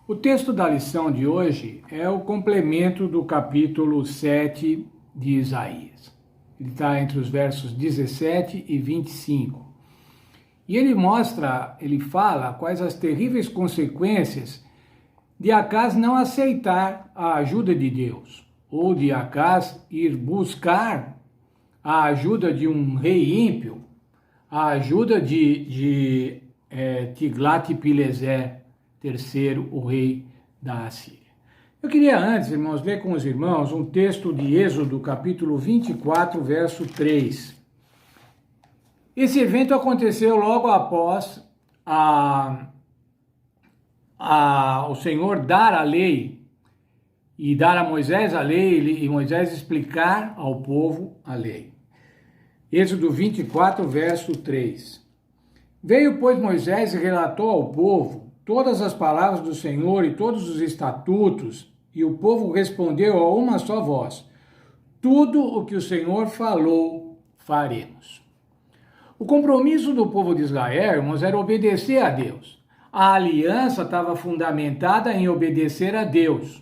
O texto da lição de hoje é o complemento do capítulo 7 de Isaías. Ele está entre os versos 17 e 25. E ele fala quais as terríveis consequências de Acaz não aceitar a ajuda de Deus, ou de Acaz ir buscar a ajuda de um rei ímpio, a ajuda de Tiglat-Pileser III, o rei da Assíria. Eu queria antes, irmãos, ler com os irmãos um texto de Êxodo, capítulo 24, verso 3. Esse evento aconteceu logo após o Senhor dar a lei e dar a Moisés a lei e Moisés explicar ao povo a lei. Êxodo 24, verso 3. Veio, pois, Moisés e relatou ao povo todas as palavras do Senhor e todos os estatutos, e o povo respondeu a uma só voz: tudo o que o Senhor falou, faremos. O compromisso do povo de Israel, irmãos, era obedecer a Deus. A aliança estava fundamentada em obedecer a Deus.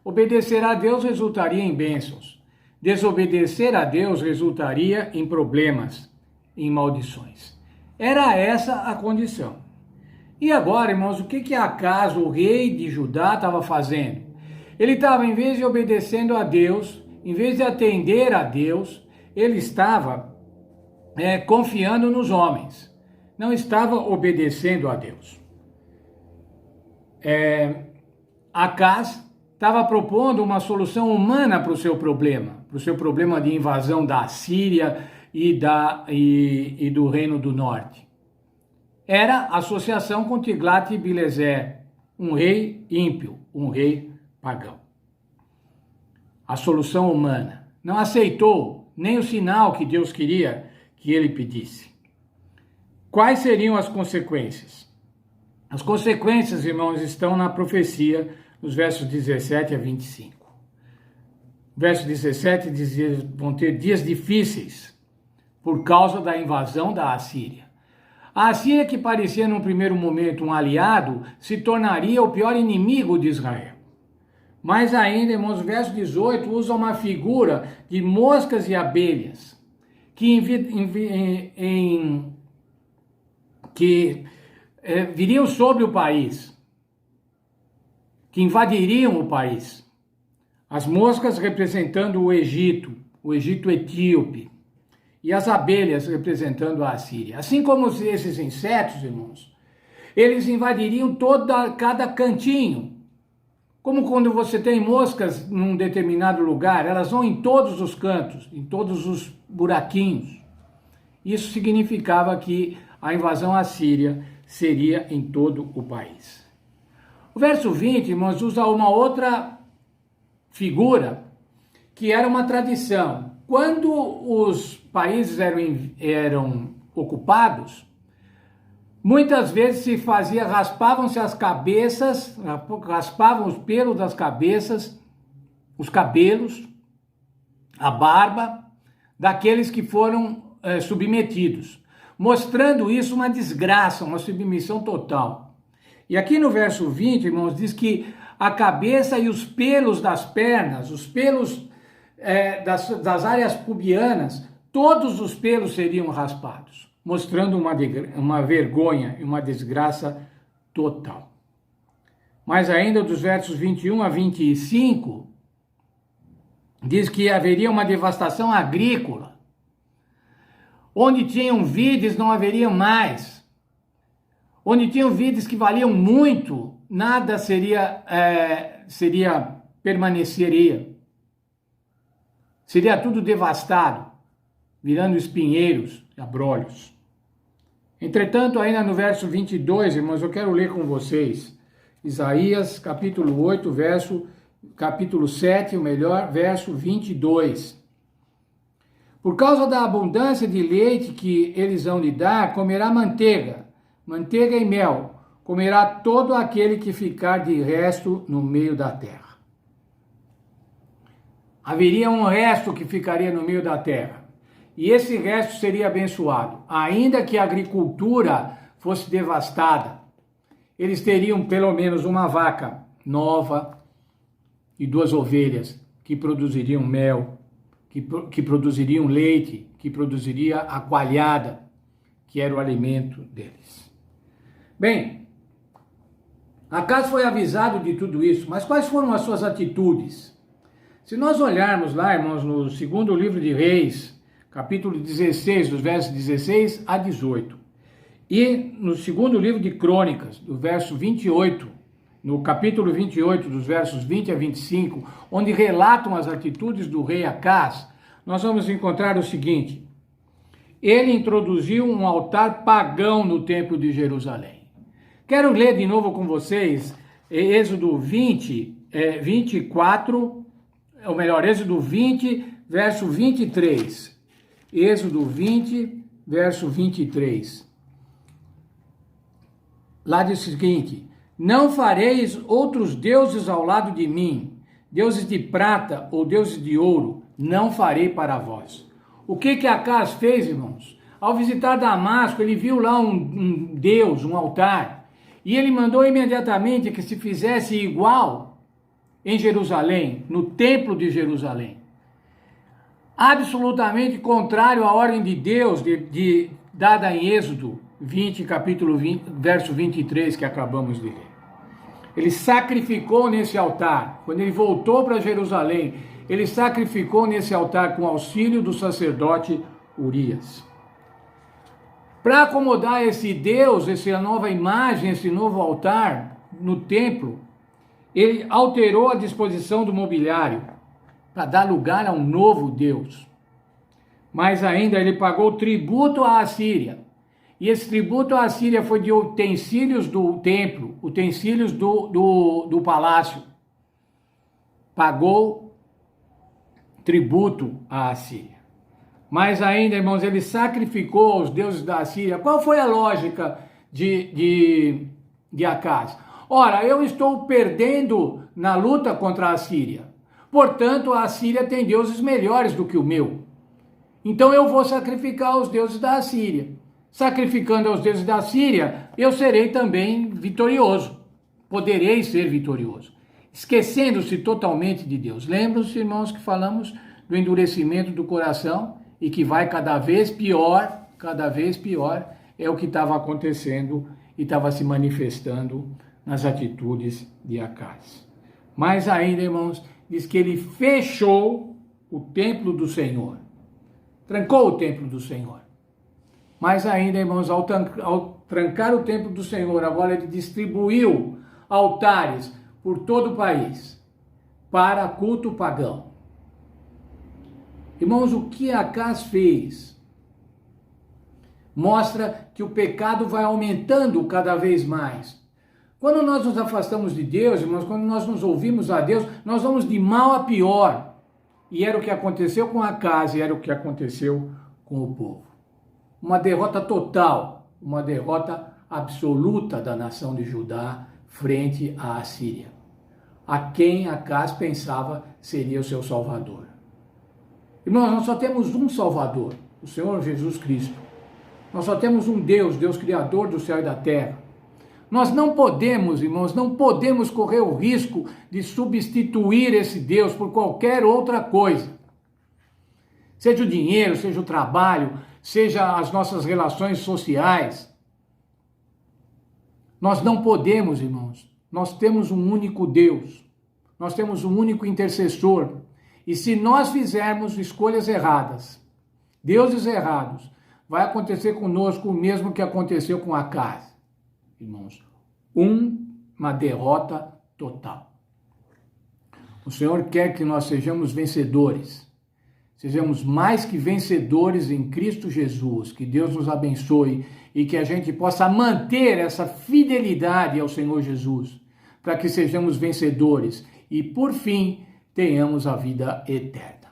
Obedecer a Deus resultaria em bênçãos. Desobedecer a Deus resultaria em problemas, em maldições. Era essa a condição. E agora, irmãos, o que Acaz, o rei de Judá, estava fazendo? Ele estava, em vez de obedecendo a Deus, em vez de atender a Deus, ele estava confiando nos homens. Não estava obedecendo a Deus. Acaz estava propondo uma solução humana para o seu problema de invasão da Síria e do Reino do Norte. Era associação com Tiglat-Pileser, um rei ímpio, um rei pagão. A solução humana. Não aceitou nem o sinal que Deus queria que ele pedisse. Quais seriam as consequências? As consequências, irmãos, estão na profecia, nos versos 17 a 25. Verso 17 dizia: vão ter dias difíceis por causa da invasão da Assíria. A Assíria, que parecia num primeiro momento um aliado, se tornaria o pior inimigo de Israel. Mais ainda, irmãos, o verso 18 usa uma figura de moscas e abelhas que viriam sobre o país, que invadiriam o país. As moscas representando o Egito etíope, e as abelhas representando a Assíria. Assim como esses insetos, irmãos, eles invadiriam cada cantinho. Como quando você tem moscas num determinado lugar, elas vão em todos os cantos, em todos os buraquinhos. Isso significava que a invasão assíria seria em todo o país. O verso 20, irmãos, usa uma outra figura, que era uma tradição. Quando os países eram ocupados, muitas vezes raspavam-se as cabeças, raspavam os pelos das cabeças, os cabelos, a barba daqueles que foram submetidos, mostrando isso uma desgraça, uma submissão total. E aqui no verso 20, irmãos, diz que a cabeça e os pelos das pernas, os pelos das áreas pubianas, todos os pelos seriam raspados, mostrando uma vergonha e uma desgraça total. Mas ainda dos versos 21 a 25, diz que haveria uma devastação agrícola. Onde tinham vides não haveria mais. Onde tinham vides que valiam muito, nada permaneceria. Seria tudo devastado, virando espinheiros e abrolhos. Entretanto, ainda no verso 22, irmãos, eu quero ler com vocês Isaías, capítulo 8, capítulo 7, verso 22. Por causa da abundância de leite que eles hão lhe dar, comerá manteiga e mel, comerá todo aquele que ficar de resto no meio da terra. Haveria um resto que ficaria no meio da terra. E esse resto seria abençoado, ainda que a agricultura fosse devastada eles teriam pelo menos uma vaca nova e 2 ovelhas que produziriam mel, que produziriam leite, que produziria a coalhada, que era o alimento deles. Bem, Acas foi avisado de tudo isso, mas quais foram as suas atitudes? Se nós olharmos lá, irmãos, no segundo livro de Reis, capítulo 16, dos versos 16 a 18, e no segundo livro de Crônicas, do verso 28, no capítulo 28, dos versos 20 a 25, onde relatam as atitudes do rei Acas, nós vamos encontrar o seguinte: ele introduziu um altar pagão no templo de Jerusalém. Quero ler de novo com vocês Êxodo 24, ou melhor, Êxodo 20, verso 23. Êxodo 20, verso 23. Lá diz o seguinte: não fareis outros deuses ao lado de mim, deuses de prata ou deuses de ouro, não farei para vós. O que Acas fez, irmãos? Ao visitar Damasco, ele viu lá um deus, um altar, e ele mandou imediatamente que se fizesse igual em Jerusalém, no templo de Jerusalém. Absolutamente contrário à ordem de Deus dada em Êxodo 20, capítulo 20, verso 23, que acabamos de ler. Ele sacrificou nesse altar. Quando ele voltou para Jerusalém, ele sacrificou nesse altar com auxílio do sacerdote Urias. Para acomodar esse Deus, essa nova imagem, esse novo altar no templo, ele alterou a disposição do mobiliário para dar lugar a um novo Deus. Mas ainda ele pagou tributo à Assíria. E esse tributo à Assíria foi de utensílios do templo, utensílios do palácio. Pagou tributo à Assíria. Mas ainda, irmãos, ele sacrificou os deuses da Assíria. Qual foi a lógica de Acas? Ora, eu estou perdendo na luta contra a Assíria. Portanto, a Assíria tem deuses melhores do que o meu. Então eu vou sacrificar os deuses da Assíria. Sacrificando aos deuses da Síria, eu serei também vitorioso. Poderei ser vitorioso. Esquecendo-se totalmente de Deus. Lembram-se, irmãos, que falamos do endurecimento do coração e que vai cada vez pior, é o que estava acontecendo e estava se manifestando nas atitudes de Acas. Mas ainda, irmãos, diz que ele fechou o templo do Senhor. Trancou o templo do Senhor. Mas ainda, irmãos, ao trancar o templo do Senhor, agora ele distribuiu altares por todo o país para culto pagão. Irmãos, o que Acas fez mostra que o pecado vai aumentando cada vez mais. Quando nós nos afastamos de Deus, irmãos, quando nós nos ouvimos a Deus, nós vamos de mal a pior. E era o que aconteceu com Acas e era o que aconteceu com o povo. Uma derrota total, uma derrota absoluta da nação de Judá frente à Assíria, a quem Acas pensava seria o seu salvador. Irmãos, nós só temos um Salvador, o Senhor Jesus Cristo. Nós só temos um Deus, Deus Criador do céu e da terra. Nós não podemos, irmãos, não podemos correr o risco de substituir esse Deus por qualquer outra coisa. Seja o dinheiro, seja o trabalho, seja as nossas relações sociais. Nós não podemos, irmãos. Nós temos um único Deus. Nós temos um único intercessor. E se nós fizermos escolhas erradas, deuses errados, vai acontecer conosco o mesmo que aconteceu com Acas. Irmãos, uma derrota total. O Senhor quer que nós sejamos vencedores. Sejamos mais que vencedores em Cristo Jesus. Que Deus nos abençoe e que a gente possa manter essa fidelidade ao Senhor Jesus, para que sejamos vencedores e, por fim, tenhamos a vida eterna.